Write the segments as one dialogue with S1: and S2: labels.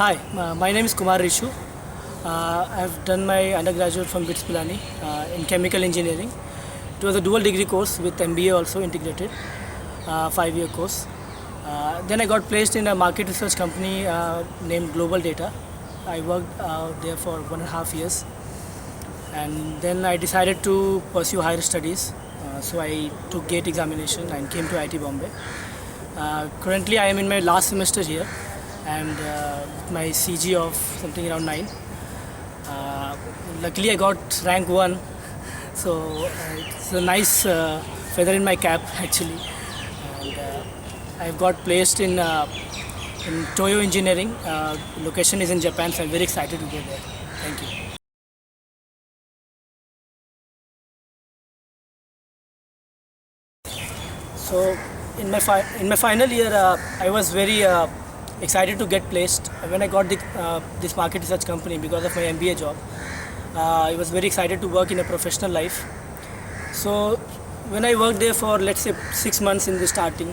S1: Hi, my name is Kumar Rishu. I've done my undergraduate from BITS Pilani in chemical engineering. It was a dual degree course with MBA also integrated, 5-year course. Then I got placed in a market research company named Global Data. I worked there for 1.5 years, and then I decided to pursue higher studies. So I took GATE examination and came to IIT Bombay. Currently, I am in my last semester here, and my CG of something around 9. Luckily, I got rank 1, so it's a nice feather in my cap actually. And I've got placed in Toyo Engineering. Location is in Japan, so I'm very excited to go there. Thank you. So in my final year, I was very excited to get placed when I got this market research company because of my MBA job. I was very excited to work in a professional life. So when I worked there for, let's say, 6 months in the starting,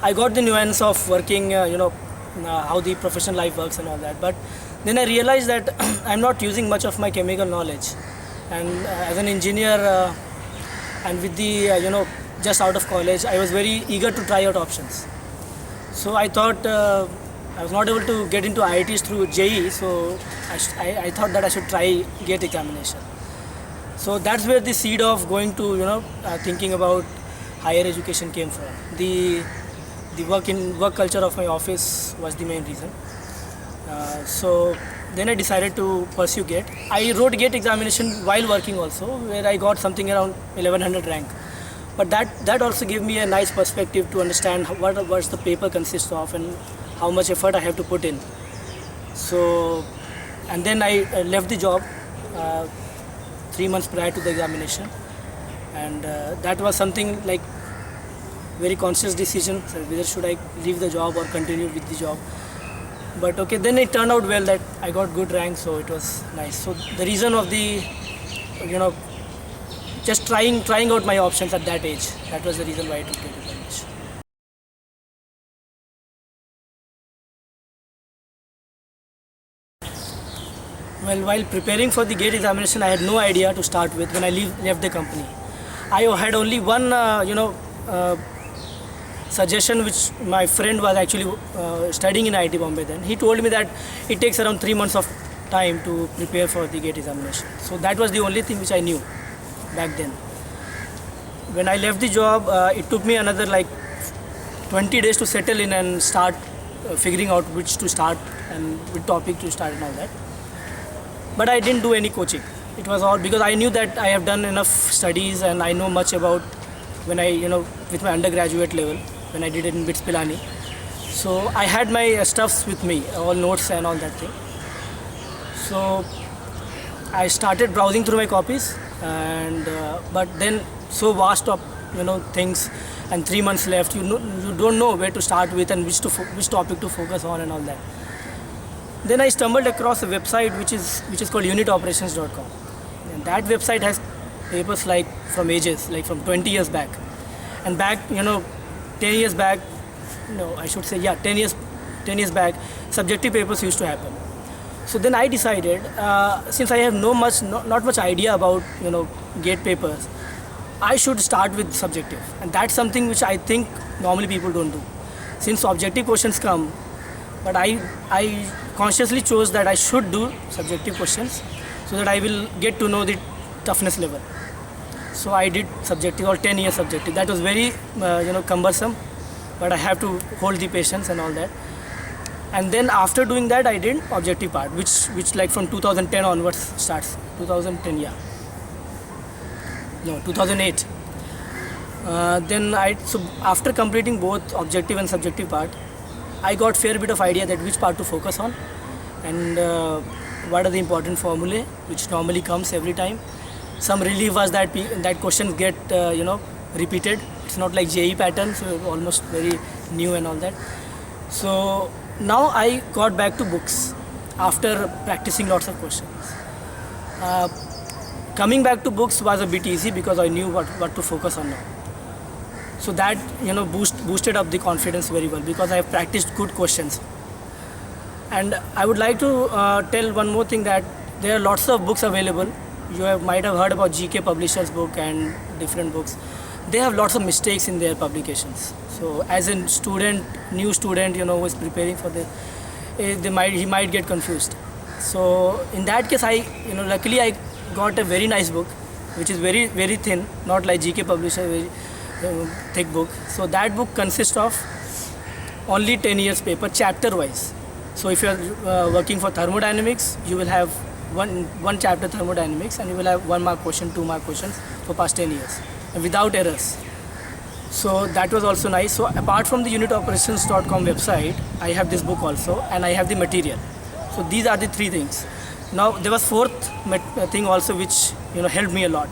S1: I got the nuance of working, how the professional life works and all that. But then I realized that I'm not using much of my chemical knowledge, and as an engineer and with the just out of college, I was very eager to try out options. So I thought I was not able to get into IITs through JEE, so I thought that I should try GATE examination. So that's where the seed of going to thinking about higher education came from. The work culture of my office was the main reason. So then I decided to pursue GATE. I wrote GATE examination while working also, where I got something around 1100 rank. But that also gave me a nice perspective to understand what the paper consists of and how much effort I have to put in. So, and then I left the job 3 months prior to the examination, and that was something like very conscious decision, so whether should I leave the job or continue with the job. But okay, then it turned out well that I got good rank, so it was nice. So the reason of the just trying out my options at that age, that was the reason why I took it examination. Well, while preparing for the GATE examination, I had no idea to start with when I left the company. I had only one suggestion, which my friend was actually studying in IIT Bombay then. He told me that it takes around 3 months of time to prepare for the GATE examination. So that was the only thing which I knew back then. When I left the job, it took me another like 20 days to settle in and start figuring out which to start and which topic to start and all that. But I didn't do any coaching. It was all because I knew that I have done enough studies and I know much about when I, with my undergraduate level, when I did it in BITS Pilani. So I had my stuffs with me, all notes and all that thing. So I started browsing through my copies, and but then so vast of things, and 3 months left, you don't know where to start with and which topic to focus on and all that. Then I stumbled across a website which is called unitoperations.com, and that website has papers like from ages, like from 20 years back, and back 10 years back, no, I should say, yeah, 10 years back, subjective papers used to happen. So then I decided, since I have not much idea about GATE papers, I should start with subjective, and that's something which I think normally people don't do. Since objective questions come, but I consciously chose that I should do subjective questions so that I will get to know the toughness level. So I did subjective, or 10-year subjective. That was very cumbersome, but I have to hold the patience and all that. And then after doing that, I did objective part, which like from 2010 onwards starts. 2010, yeah. No, 2008. So after completing both objective and subjective part, I got fair bit of idea that which part to focus on, and what are the important formulae which normally comes every time. Some relief was that questions get repeated. It's not like JEE pattern, so almost very new and all that. So now I got back to books after practicing lots of questions. Coming back to books was a bit easy because I knew what to focus on now. So that boosted up the confidence very well because I have practiced good questions. And I would like to tell one more thing, that there are lots of books available. Might have heard about GK Publishers book and different books. They have lots of mistakes in their publications. So as a student, new student, who is preparing for this, he might get confused. So in that case, luckily I got a very nice book, which is very very thin, not like GK Publisher, very thick book. So that book consists of only 10 years paper, chapter wise. So if you are working for thermodynamics, you will have one chapter thermodynamics, and you will have 1 mark question, 2 mark questions for past 10 years, and without errors. So that was also nice. So apart from the unitoperations.com website, I have this book also, and I have the material. So these are the 3 things. Now there was 4th thing also, which helped me a lot.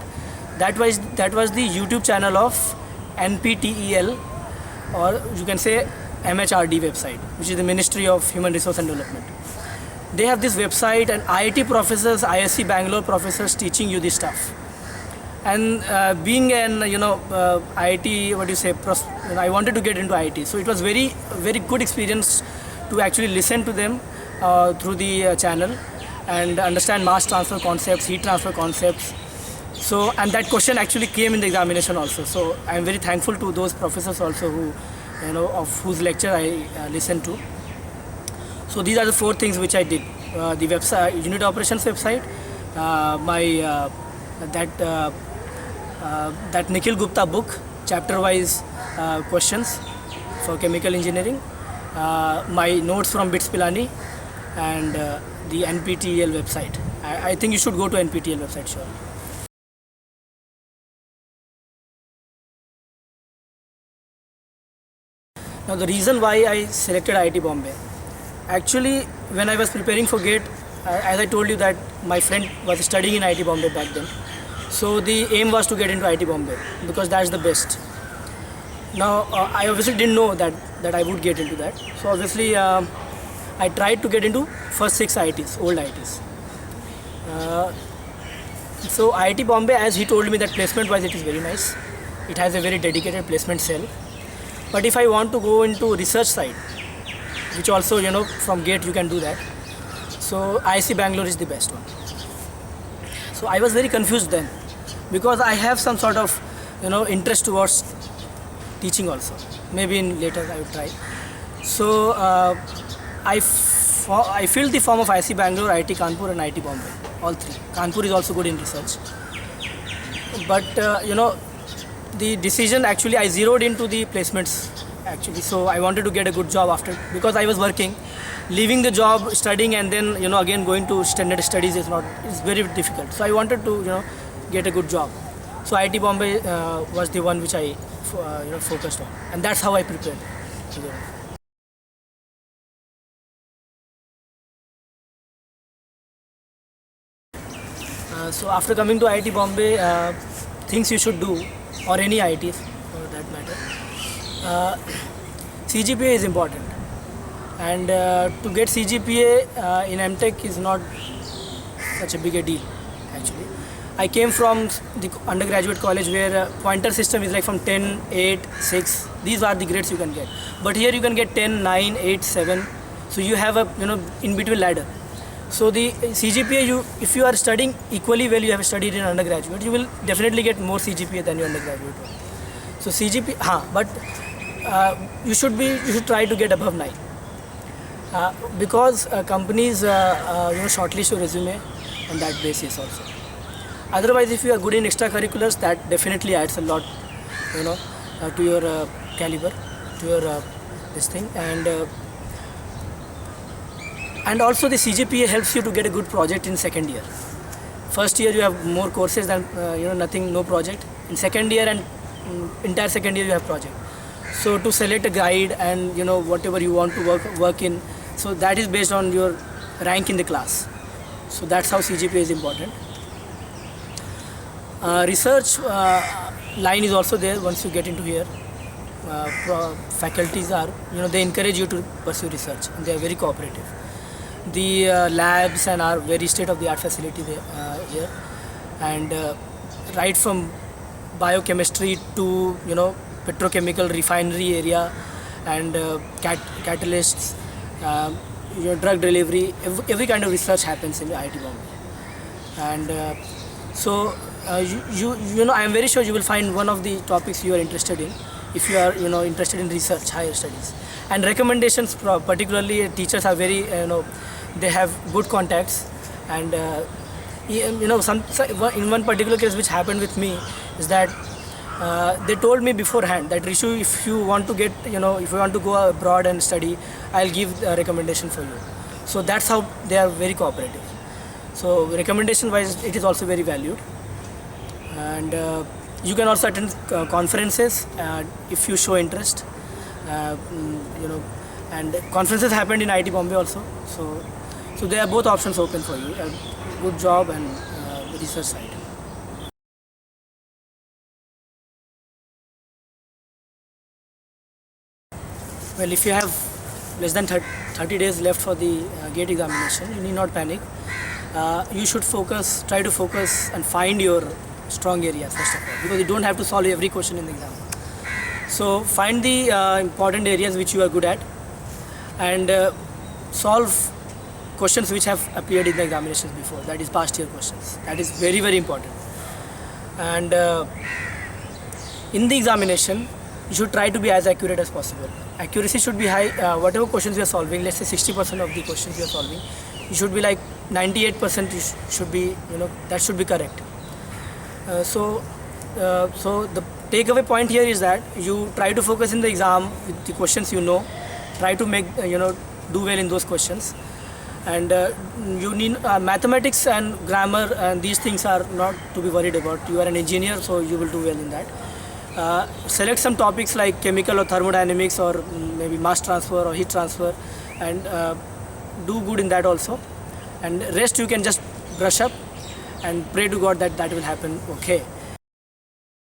S1: That was the YouTube channel of NPTEL, or you can say MHRD website, which is the Ministry of Human Resource and Development. They have this website, and IIT professors, ISC Bangalore professors teaching you this stuff. And being an IIT, what do you say, I wanted to get into IIT, so it was very very good experience to actually listen to them through the channel, and understand mass transfer concepts, heat transfer concepts. So, and that question actually came in the examination also. So I am very thankful to those professors also who, of whose lecture I listened to. So these are the 4 things which I did. The website, unit operations website, that Nikhil Gupta book, chapter wise questions for chemical engineering, my notes from BITS Pilani, and the NPTEL website. I think you should go to NPTEL website, sure. Now the reason why I selected IIT Bombay, actually when I was preparing for GATE, as I told you that my friend was studying in IIT Bombay back then. So the aim was to get into IIT Bombay because that's the best. Now I obviously didn't know that I would get into that. So obviously I tried to get into first 6 IITs, old IITs. So IIT Bombay, as he told me, that placement wise it is very nice. It has a very dedicated placement cell. But if I want to go into research side, which also from GATE you can do that, so IIC Bangalore is the best one. So I was very confused then, because I have some sort of interest towards teaching also. Maybe in later I will try. So I filled the form of IIC Bangalore, IIT Kanpur and IIT Bombay, all 3. Kanpur is also good in research. But the decision, actually I zeroed into the placements actually. So I wanted to get a good job after, because I was working, leaving the job, studying, and then again going to standard studies is very difficult. So I wanted to get a good job. So IIT Bombay was the one which I focused on, and that's how I prepared. So after coming to IIT Bombay, things you should do, or any IIT for that matter, CGPA is important. And to get CGPA in MTech is not such a big a deal actually. I came from the undergraduate college where pointer system is like from 10, 8, 6. These are the grades you can get. But here you can get 10, 9, 8, 7. So you have a in between ladder. So the CGPA, if you are studying equally well, you have studied in undergraduate, you will definitely get more CGPA than your undergraduate one. So CGPA, but you should try to get above 9. Because companies shortlist your resume on that basis also. Otherwise, if you are good in extracurriculars, that definitely adds a lot, to your caliber, to your this thing, and also the CGPA helps you to get a good project in second year. First year you have more courses than no project. In second year and entire second year you have project. So to select a guide and whatever you want to work in, so that is based on your rank in the class. So that's how CGPA is important. Research line is also there once you get into here. Faculties are, they encourage you to pursue research, and they are very cooperative. The labs and are very state-of-the-art facility there, here, and right from biochemistry to petrochemical refinery area and catalysts, your drug delivery, every kind of research happens in IIT Bombay. And you know, I am very sure you will find one of the topics you are interested in if you are, you know, interested in research, higher studies. And recommendations, particularly teachers are very, you know, they have good contacts. And you know, in one particular case which happened with me is that they told me beforehand that Rishu, if you want to get, you know, if you want to go abroad and study, I'll give a recommendation for you. So that's how they are very cooperative. So recommendation wise, it is also very valued. And you can also attend conferences if you show interest. You know, and conferences happened in IIT Bombay also. So there are both options open for you: a good job and research side. Well, if you have less than 30 days left for the GATE examination, you need not panic. You should try to focus and find your strong areas first of all, because you don't have to solve every question in the exam. So find the important areas which you are good at, and solve questions which have appeared in the examinations before, that is past year questions. That is very, very important. And in the examination, you should try to be as accurate as possible. Accuracy should be high. Whatever questions you are solving, let's say 60% of the questions you are solving, you should be like 98%. Should be, you know, that should be correct. So the takeaway point here is that you try to focus in the exam with the questions you know. Try to make you know, do well in those questions. And you need mathematics and grammar, and these things are not to be worried about. You are an engineer, so you will do well in that. Select some topics like chemical or thermodynamics, or maybe mass transfer or heat transfer, and do good in that also. And rest you can just brush up and pray to God that will happen okay.